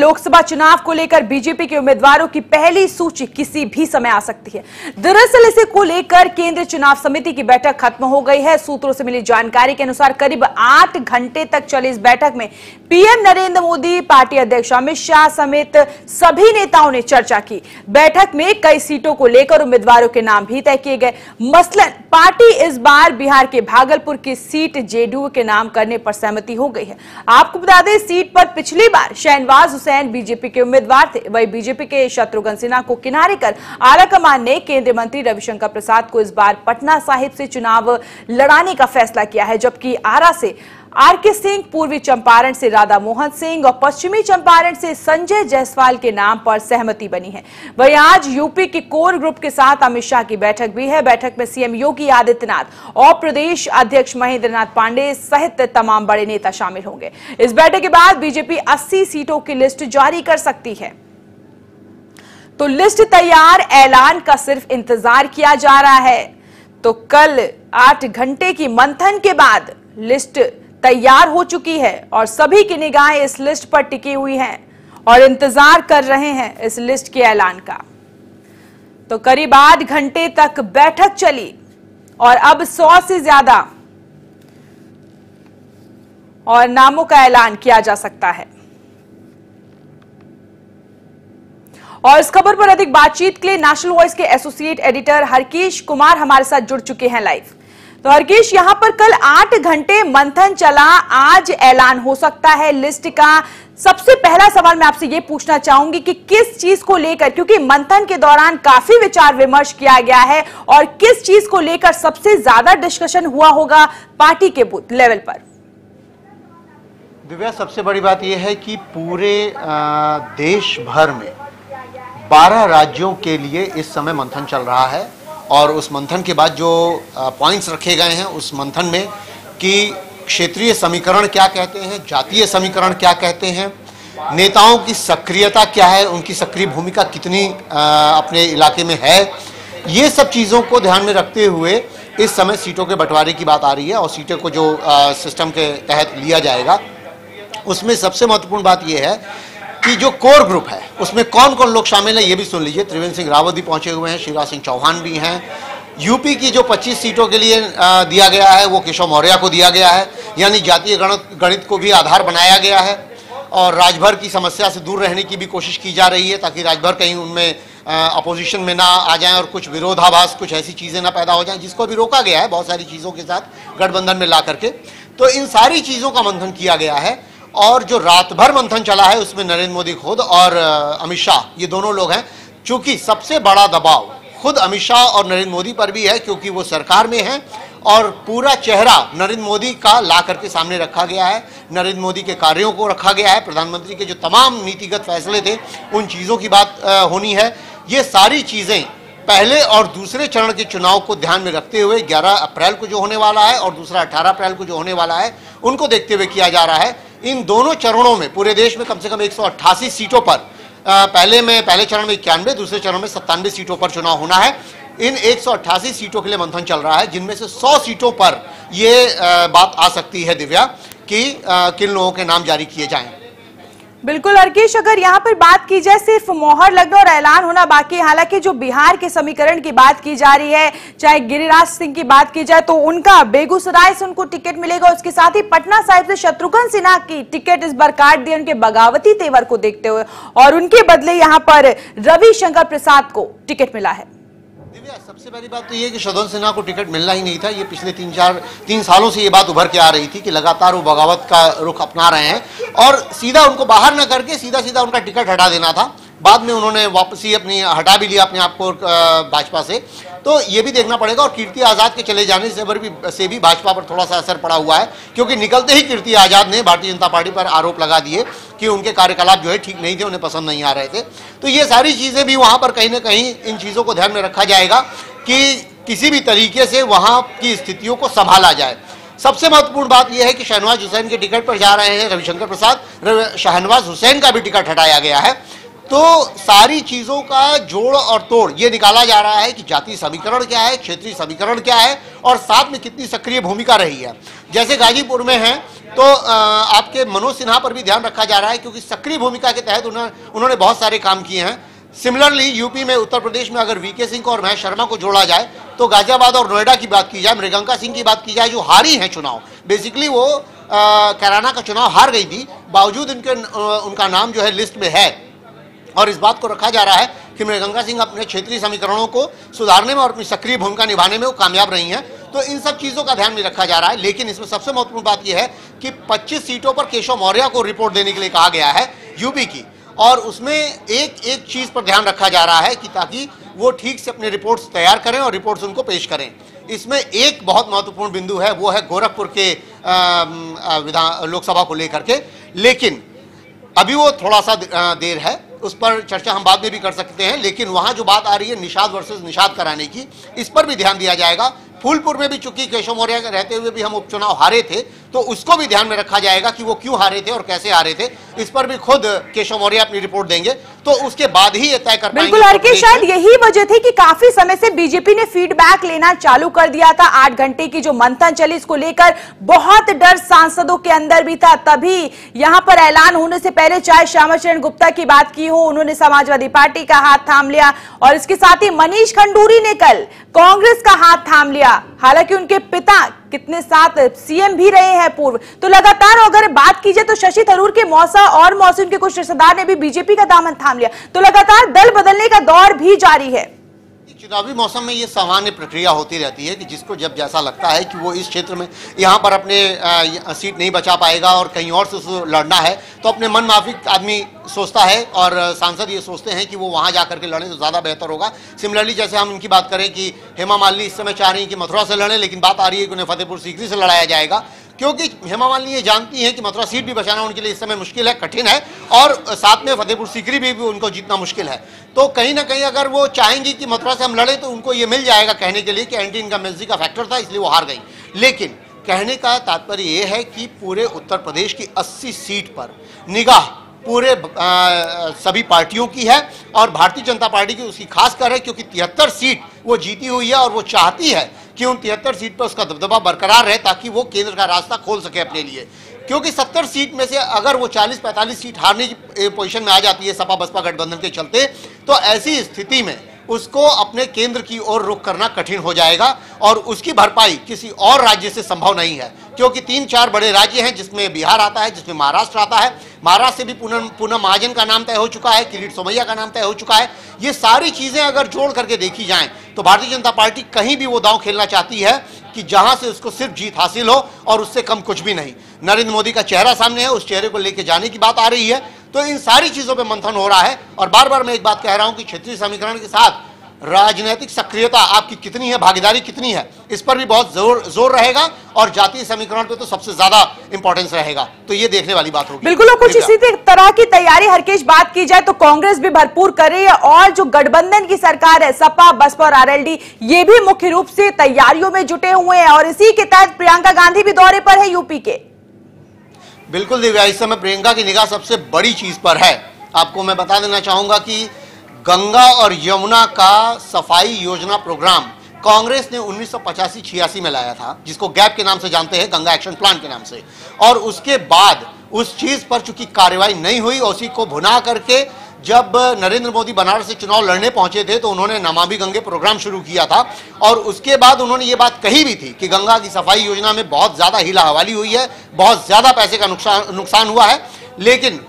लोकसभा चुनाव को लेकर बीजेपी के उम्मीदवारों की पहली सूची किसी भी समय आ सकती है। दरअसल इसे को लेकर केंद्रीय चुनाव समिति की बैठक खत्म हो गई है। सूत्रों से मिली जानकारी के अनुसार करीब 8 घंटे तक चली इस बैठक में पीएम नरेंद्र मोदी, पार्टी अध्यक्ष अमित शाह समेत सभी नेताओं ने चर्चा की। बैठक में कई सीटों को लेकर उम्मीदवारों के नाम भी तय किए गए। मसलन पार्टी इस बार बिहार के भागलपुर की सीट जेडीयू के नाम करने पर सहमति हो गई है। आपको बता दें, सीट पर पिछली बार शहनवाज हुसैन बीजेपी के उम्मीदवार थे। वही बीजेपी के शत्रुघ्न सिन्हा को किनारे कर आलाकमान ने केंद्रीय मंत्री रविशंकर प्रसाद को इस बार पटना साहिब से चुनाव लड़ाने का फैसला किया है, जबकि आरा से आरके सिंह, पूर्वी चंपारण से राधा मोहन सिंह और पश्चिमी चंपारण से संजय जायसवाल के नाम पर सहमति बनी है। वहीं आज यूपी के कोर ग्रुप के साथ अमित शाह की बैठक भी है। बैठक में सीएम योगी आदित्यनाथ और प्रदेश अध्यक्ष महेंद्र नाथ पांडेय सहित तमाम बड़े नेता शामिल होंगे। इस बैठक के बाद बीजेपी 80 सीटों की लिस्ट जारी कर सकती है। तो लिस्ट तैयार, ऐलान का सिर्फ इंतजार किया जा रहा है। तो कल 8 घंटे की मंथन के बाद लिस्ट तैयार हो चुकी है और सभी की निगाहें इस लिस्ट पर टिकी हुई हैं और इंतजार कर रहे हैं इस लिस्ट के ऐलान का। तो करीब 8 घंटे तक बैठक चली और अब 100 से ज्यादा और नामों का ऐलान किया जा सकता है। और इस खबर पर अधिक बातचीत के लिए नेशनल वॉइस के एसोसिएट एडिटर हरकीश कुमार हमारे साथ जुड़ चुके हैं लाइव। तो हरकीश, यहां पर कल 8 घंटे मंथन चला, आज ऐलान हो सकता है लिस्ट का। सबसे पहला सवाल मैं आपसे ये पूछना चाहूंगी कि किस चीज को लेकर, क्योंकि मंथन के दौरान काफी विचार विमर्श किया गया है, और किस चीज को लेकर सबसे ज्यादा डिस्कशन हुआ होगा पार्टी के बूथ लेवल पर? दिव्या, सबसे बड़ी बात यह है कि पूरे देश भर में 12 राज्यों के लिए इस समय मंथन चल रहा है और उस मंथन के बाद जो पॉइंट्स रखे गए हैं उस मंथन में कि क्षेत्रीय समीकरण क्या कहते हैं, जातीय समीकरण क्या कहते हैं, नेताओं की सक्रियता क्या है, उनकी सक्रिय भूमिका कितनी अपने इलाके में है, ये सब चीज़ों को ध्यान में रखते हुए इस समय सीटों के बंटवारे की बात आ रही है। और सीटों को जो सिस्टम के तहत लिया जाएगा उसमें सबसे महत्वपूर्ण बात यह है कि जो कोर ग्रुप है उसमें कौन कौन लोग शामिल हैं ये भी सुन लीजिए। त्रिवेंद्र सिंह रावत भी पहुंचे हुए हैं, शिवराज सिंह चौहान भी हैं। यूपी की जो 25 सीटों के लिए दिया गया है वो केशव मौर्य को दिया गया है, यानी जातीय गणित को भी आधार बनाया गया है। और राजभर की समस्या से दूर रहने की भी कोशिश की जा रही है ताकि राजभर कहीं उनमें अपोजिशन में ना आ जाएं और कुछ विरोधाभास, कुछ ऐसी चीज़ें ना पैदा हो जाएं जिसको भी रोका गया है बहुत सारी चीज़ों के साथ गठबंधन में ला करके। तो इन सारी चीज़ों का मंथन किया गया है और जो रात भर मंथन चला है उसमें नरेंद्र मोदी खुद और अमित शाह, ये दोनों लोग हैं। चूंकि सबसे बड़ा दबाव खुद अमित शाह और नरेंद्र मोदी पर भी है क्योंकि वो सरकार में हैं और पूरा चेहरा नरेंद्र मोदी का ला करके सामने रखा गया है। नरेंद्र मोदी के कार्यों को रखा गया है, प्रधानमंत्री के जो तमाम नीतिगत फैसले थे उन चीज़ों की बात होनी है। ये सारी चीज़ें पहले और दूसरे चरण के चुनाव को ध्यान में रखते हुए 11 अप्रैल को जो होने वाला है और दूसरा 18 अप्रैल को जो होने वाला है उनको देखते हुए किया जा रहा है। इन दोनों चरणों में पूरे देश में कम से कम 188 सीटों पर पहले चरण में 91, दूसरे चरण में 97 सीटों पर चुनाव होना है। इन 188 सीटों के लिए मंथन चल रहा है जिनमें से 100 सीटों पर यह बात आ सकती है दिव्या कि किन लोगों के नाम जारी किए जाएं। बिल्कुल हरकीश, अगर यहाँ पर बात की जाए सिर्फ मोहर लगना और ऐलान होना बाकी, हालांकि जो बिहार के समीकरण की बात की जा रही है, चाहे गिरिराज सिंह की बात की जाए तो उनका बेगूसराय से उनको टिकट मिलेगा। उसके साथ ही पटना साहिब से शत्रुघ्न सिन्हा की टिकट इस बार काट दी उनके बगावती तेवर को देखते हुए, और उनके बदले यहाँ पर रविशंकर प्रसाद को टिकट मिला है। दिव्या, सबसे पहली बात तो ये कि शत्रुघ्न सिन्हा को टिकट मिलना ही नहीं था। ये पिछले 3 सालों से ये बात उभर के आ रही थी कि लगातार वो बगावत का रुख अपना रहे हैं और सीधा उनको बाहर न करके सीधा उनका टिकट हटा देना था। बाद में उन्होंने वापसी अपनी हटा भी लिया अपने आप को भाजपा से। तो ये भी देखना पड़ेगा। और कीर्ति आज़ाद के चले जाने से भी भाजपा पर थोड़ा सा असर पड़ा हुआ है क्योंकि निकलते ही कीर्ति आज़ाद ने भारतीय जनता पार्टी पर आरोप लगा दिए कि उनके कार्यकलाप जो है ठीक नहीं थे, उन्हें पसंद नहीं आ रहे थे। तो ये सारी चीज़ें भी वहाँ पर कहीं ना कहीं इन चीज़ों को ध्यान में रखा जाएगा कि किसी भी तरीके से वहाँ की स्थितियों को संभाला जाए। सबसे महत्वपूर्ण बात यह है कि शहनवाज हुसैन के टिकट पर जा रहे हैं रविशंकर प्रसाद। शहनवाज हुसैन का भी टिकट हटाया गया है। तो सारी चीजों का जोड़ और तोड़ ये निकाला जा रहा है कि जातीय समीकरण क्या है, क्षेत्रीय समीकरण क्या है और साथ में कितनी सक्रिय भूमिका रही है। जैसे गाजीपुर में है तो आपके मनोज सिन्हा पर भी ध्यान रखा जा रहा है, क्योंकि सक्रिय भूमिका के तहत उन्होंने बहुत सारे काम किए हैं। सिमिलरली यूपी में, उत्तर प्रदेश में अगर वीके सिंह को और महेश शर्मा को जोड़ा जाए तो गाजियाबाद और नोएडा की बात की जाए, मृगंका सिंह की बात की जाए, जो हारी हैं चुनाव, बेसिकली वो कैराना का चुनाव हार गई थी, बावजूद उनका नाम जो है लिस्ट में है। और इस बात को रखा जा रहा है कि मृगंका सिंह अपने क्षेत्रीय समीकरणों को सुधारने में और अपनी सक्रिय भूमिका निभाने में वो कामयाब रही हैं। तो इन सब चीजों का ध्यान भी रखा जा रहा है। लेकिन इसमें सबसे महत्वपूर्ण बात यह है कि 25 सीटों पर केशव मौर्य को रिपोर्ट देने के लिए कहा गया है यूपी की, और उसमें एक एक चीज पर ध्यान रखा जा रहा है कि ताकि वो ठीक से अपने रिपोर्ट्स तैयार करें और रिपोर्ट्स उनको पेश करें। इसमें एक बहुत महत्वपूर्ण बिंदु है, वो है गोरखपुर के लोकसभा को लेकर के, लेकिन अभी वो थोड़ा सा देर है, उस पर चर्चा हम बाद में भी कर सकते हैं। लेकिन वहां जो बात आ रही है निषाद वर्सेस निषाद कराने की, इस पर भी ध्यान दिया जाएगा। फूलपुर में भी चूंकि केशव मौर्य रहते हुए भी हम उपचुनाव हारे थे, तो उसको भी ध्यान में रखा जाएगा कि वो क्यों हारे थे और कैसे हारे थे। इस पर भी खुद केशव मौर्य अपनी रिपोर्ट देंगे, तो उसके बाद ही ये तय कर पाएंगे। बिल्कुल हरकेश, शायद यही वजह थी कि काफी समय से बीजेपी ने फीडबैक लेना चालू कर दिया था। 8 घंटे की जो मंथन चली, इसको लेकर बहुत डर सांसदों के अंदर भी था। तभी यहां पर ऐलान होने से पहले चाहे श्यामा चरण गुप्ता की बात की हो, उन्होंने समाजवादी पार्टी का हाथ थाम लिया, और इसके साथ ही मनीष खंडूरी ने कल कांग्रेस का हाथ थाम लिया। हालांकि उनके पिता कितने साथ सीएम भी रहे हैं पूर्व। तो लगातार अगर बात की जाए तो शशि थरूर के मौसा और मौसी के कुछ रिश्तेदार ने भी बीजेपी का दामन थाम लिया। तो लगातार दल बदलने का दौर भी जारी है। चुनावी मौसम में ये सामान्य प्रक्रिया होती रहती है कि जिसको जब जैसा लगता है कि वो इस क्षेत्र में यहाँ पर अपने सीट नहीं बचा पाएगा और कहीं और से उसको लड़ना है, तो अपने मन माफिक आदमी सोचता है, और सांसद ये सोचते हैं कि वो वहाँ जा करके लड़ें तो ज़्यादा बेहतर होगा। सिमिलरली जैसे हम इनकी बात करें कि हेमा मालिनी इस समय चाह रही हैं कि मथुरा से लड़ें, लेकिन बात आ रही है कि उन्हें फतेहपुर सीकरी से लड़ाया जाएगा, क्योंकि हेमा मालिनी ये जानती हैं कि मथुरा सीट भी बचाना उनके लिए इस समय मुश्किल है, कठिन है, और साथ में फतेहपुर सीकरी भी उनको जीतना मुश्किल है। तो कहीं ना कहीं अगर वो चाहेंगी कि मथुरा से हम लड़े, तो उनको ये मिल जाएगा कहने के लिए कि एंटी इनकम्बेंसी का फैक्टर था, इसलिए वो हार गई। लेकिन कहने का तात्पर्य ये है कि पूरे उत्तर प्रदेश की 80 सीट पर निगाह पूरे सभी पार्टियों की है, और भारतीय जनता पार्टी की उसकी खास कर है, क्योंकि 73 सीट वो जीती हुई है, और वो चाहती है कि उन 73 सीट पर उसका दबदबा बरकरार रहे, ताकि वो केंद्र का रास्ता खोल सके अपने लिए। क्योंकि 70 सीट में से अगर वो 40-45 सीट हारने की पोजीशन में आ जाती है सपा बसपा गठबंधन के चलते, तो ऐसी स्थिति में उसको अपने केंद्र की ओर रुख करना कठिन हो जाएगा, और उसकी भरपाई किसी और राज्य से संभव नहीं है, क्योंकि 3-4 बड़े राज्य हैं जिसमें बिहार आता है, जिसमें महाराष्ट्र आता है। महाराष्ट्र से भी पूनम महाजन का नाम तय हो चुका है, किरीट सोमैया का नाम तय हो चुका है। ये सारी चीजें अगर जोड़ करके देखी जाएं तो भारतीय जनता पार्टी कहीं भी वो दांव खेलना चाहती है कि जहां से उसको सिर्फ जीत हासिल हो और उससे कम कुछ भी नहीं। नरेंद्र मोदी का चेहरा सामने है, उस चेहरे को लेके जाने की बात आ रही है। तो इन सारी चीजों पे मंथन हो रहा है, और बार बार मैं एक बात कह रहा हूं कि क्षेत्रीय समीकरण के साथ राजनीतिक सक्रियता आपकी कितनी है, भागीदारी कितनी है, इस पर भी बहुत जोर रहेगा, और जातीय समीकरण पे तो सबसे ज्यादा इंपॉर्टेंस रहेगा। तो ये देखने वाली बात होगी। बिल्कुल, कुछ इसी तरह की तैयारी हरकेश बात की जाए तो कांग्रेस भी भरपूर कर रही है, और जो गठबंधन की सरकार है सपा बसपा और आरएलडी, ये भी मुख्य रूप से तैयारियों में जुटे हुए हैं, और इसी के तहत प्रियंका गांधी भी दौरे पर है यूपी के। बिल्कुल दिव्या, इस समय प्रियंका की निगाह सबसे बड़ी चीज पर है। आपको मैं बता देना चाहूंगा कि गंगा और यमुना का सफाई योजना प्रोग्राम कांग्रेस ने 1985-86 में लाया था, जिसको गैप के नाम से जानते हैं, गंगा एक्शन प्लान के नाम से। और उसके बाद उस चीज पर चूंकि कार्रवाई नहीं हुई, उसी को भुना करके जब नरेंद्र मोदी बनारस से चुनाव लड़ने पहुंचे थे तो उन्होंने नमामि गंगे प्रोग्राम शुरू किया था, और उसके बाद उन्होंने ये बात कही भी थी कि गंगा की सफाई योजना में बहुत ज्यादा हीला हवाली हुई है, बहुत ज्यादा पैसे का नुकसान हुआ है। लेकिन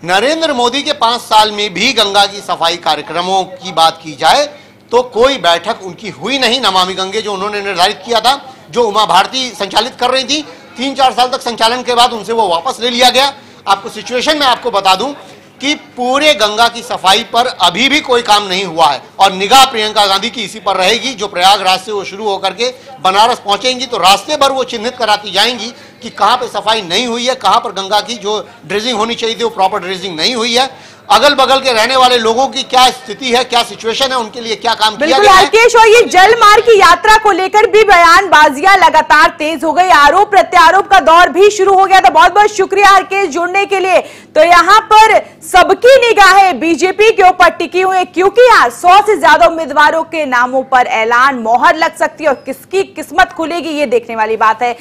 नरेंद्र मोदी के 5 साल में भी गंगा की सफाई कार्यक्रमों की बात की जाए तो कोई बैठक उनकी हुई नहीं। नमामि गंगे जो उन्होंने निर्धारित किया था, जो उमा भारती संचालित कर रही थी, 3-4 साल तक संचालन के बाद उनसे वो वापस ले लिया गया। आपको सिचुएशन में आपको बता दूं कि पूरे गंगा की सफाई पर अभी भी कोई काम नहीं हुआ है, और निगाह प्रियंका गांधी की इसी पर रहेगी। जो प्रयागराज से वो शुरू होकर के बनारस पहुंचेंगी तो रास्ते भर वो चिन्हित कराती जाएंगी कि कहां पे सफाई नहीं हुई है, कहां पर गंगा की जो ड्रेजिंग होनी चाहिए थी वो प्रॉपर ड्रेजिंग नहीं हुई है, अगल बगल के रहने वाले लोगों की क्या स्थिति है, क्या सिचुएशन है, उनके लिए क्या काम किया गया है। हरकेश, और ये जल मार्ग की यात्रा को लेकर भी बयानबाजियां लगातार तेज हो गई, आरोप प्रत्यारोप का दौर भी शुरू हो गया था। बहुत बहुत शुक्रिया हरकेश जुड़ने के लिए। तो यहाँ पर सब सबकी निगाहें बीजेपी के ऊपर टिकी हुई है, क्योंकि आज 100 से ज्यादा उम्मीदवारों के नामों पर ऐलान मोहर लग सकती है और किसकी किस्मत खुलेगी ये देखने वाली बात है।